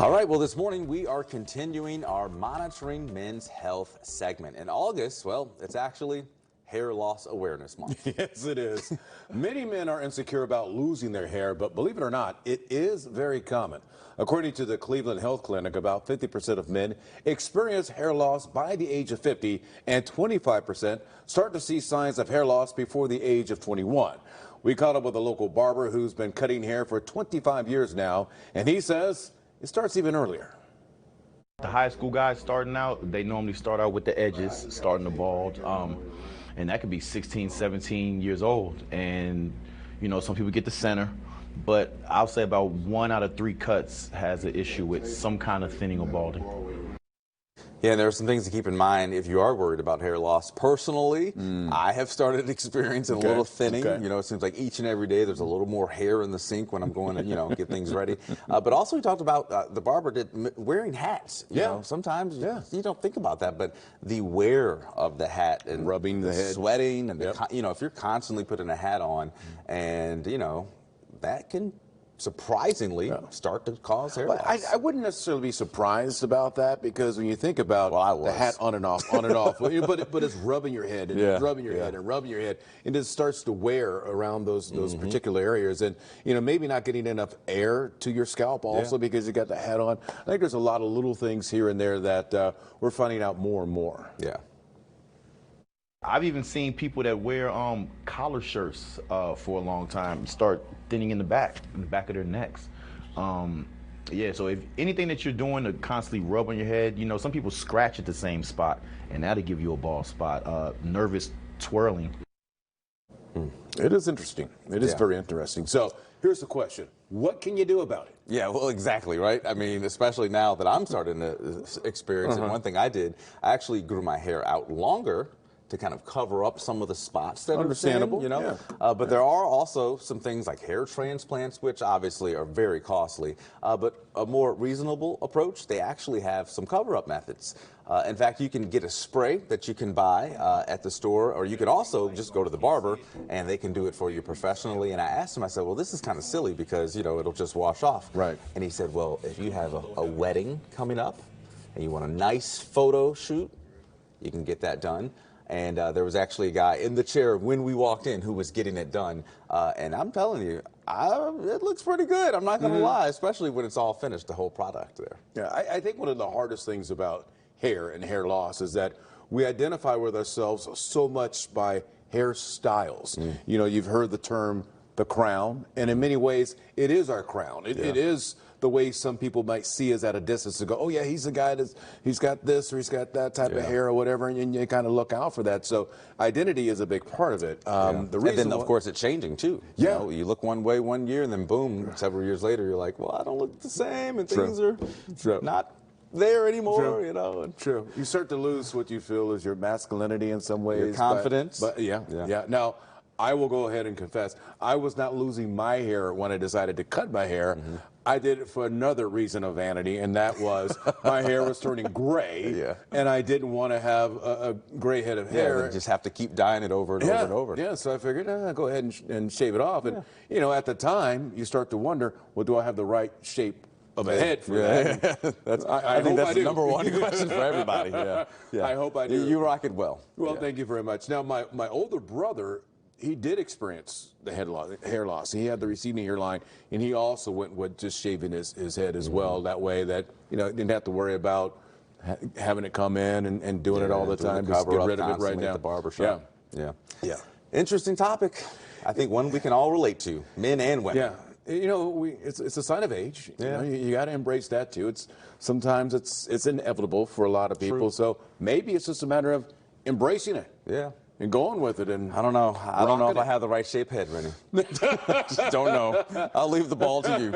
All right, well, this morning we are continuing our Monitoring Men's Health segment. In August, well, it's actually Hair Loss Awareness Month. Yes, it is. Many men are insecure about losing their hair, but believe it or not, it is very common. According to the Cleveland Health Clinic, about 50% of men experience hair loss by the age of 50, and 25% start to see signs of hair loss before the age of 21. We caught up with a local barber who's been cutting hair for 25 years now, and he says it starts even earlier. The high school guys starting out, they normally start out with the edges, starting to bald. And that could be 16, 17 years old. And, you know, some people get the center, but I'll say about 1 out of 3 cuts has an issue with some kind of thinning or balding. Yeah, and there are some things to keep in mind if you are worried about hair loss. Personally, I have started experiencing a little thinning. You know, it seems like each and every day there's a little more hair in the sink when I'm going to, you know, get things ready. But also we talked about the barber wearing hats. You know, sometimes you don't think about that, but the wear of the hat and rubbing the head, sweating, and you know, if you're constantly putting a hat on, and you know, that can surprisingly start to cause hair loss. I wouldn't necessarily be surprised about that, because when you think about the hat on and off, but it's rubbing your head and rubbing your head and rubbing your head, and it starts to wear around those particular areas, and you know, maybe not getting enough air to your scalp also because you got the hat on. I think there's a lot of little things here and there that we're finding out more and more. Yeah. I've even seen people that wear collar shirts for a long time start thinning in the back of their necks. Yeah, so if anything that you're doing to constantly rub on your head, you know, some people scratch at the same spot, and that'll give you a bald spot. Nervous twirling. It is interesting. It is very interesting. So here's the question. What can you do about it? Yeah, well, exactly, right? I mean, especially now that I'm starting to experience it. One thing I did, I actually grew my hair out longer to kind of cover up some of the spots that are thin, you know. But there are also some things like hair transplants, which obviously are very costly. But a more reasonable approach, they actually have some cover-up methods. In fact, you can get a spray that you can buy at the store, or you can also just go to the barber and they can do it for you professionally. And I asked him, I said, well, this is kind of silly because, you know, it'll just wash off. Right. And he said, well, if you have a wedding coming up and you want a nice photo shoot, you can get that done. And there was actually a guy in the chair when we walked in who was getting it done. And I'm telling you, it looks pretty good. I'm not going to lie, especially when it's all finished, the whole product there. Yeah, I think one of the hardest things about hair and hair loss is that we identify with ourselves so much by hairstyles. You know, you've heard the term the crown, and in many ways, it is our crown. It is the way some people might see us at a distance to go, oh yeah, he's the guy he's got this or he's got that type of hair or whatever, and you kind of look out for that. So identity is a big part of it. The reason, and then of course it's changing too. You know, you look one way one year, and then boom, several years later, you're like, well, I don't look the same, and things are not there anymore, you know. True. You start to lose what you feel is your masculinity in some ways. Your confidence. But Now, I will go ahead and confess, I was not losing my hair when I decided to cut my hair. I did it for another reason of vanity, and that was my hair was turning gray, and I didn't want to have a gray head of hair. You just have to keep dyeing it over and over and over. Yeah, so I figured, go ahead and shave it off. And, you know, at the time, you start to wonder, well, do I have the right shape of a head for that? I think that's the number one question for everybody. I hope I do. You rock it well. Well, thank you very much. Now, my older brother, he did experience the hair loss. He had the receding hairline, and he also went with just shaving his head as well. That way that, you know, didn't have to worry about having it come in and doing it all the time. Just get rid of it right now. At the barbershop. Yeah. Interesting topic. I think one we can all relate to, men and women. Yeah. You know, it's a sign of age. You know, you got to embrace that too. Sometimes it's inevitable for a lot of people. So maybe it's just a matter of embracing it. And going with it. And I don't know. I don't know if I have the right shape head, Rennie. Just don't know. I'll leave the ball to you.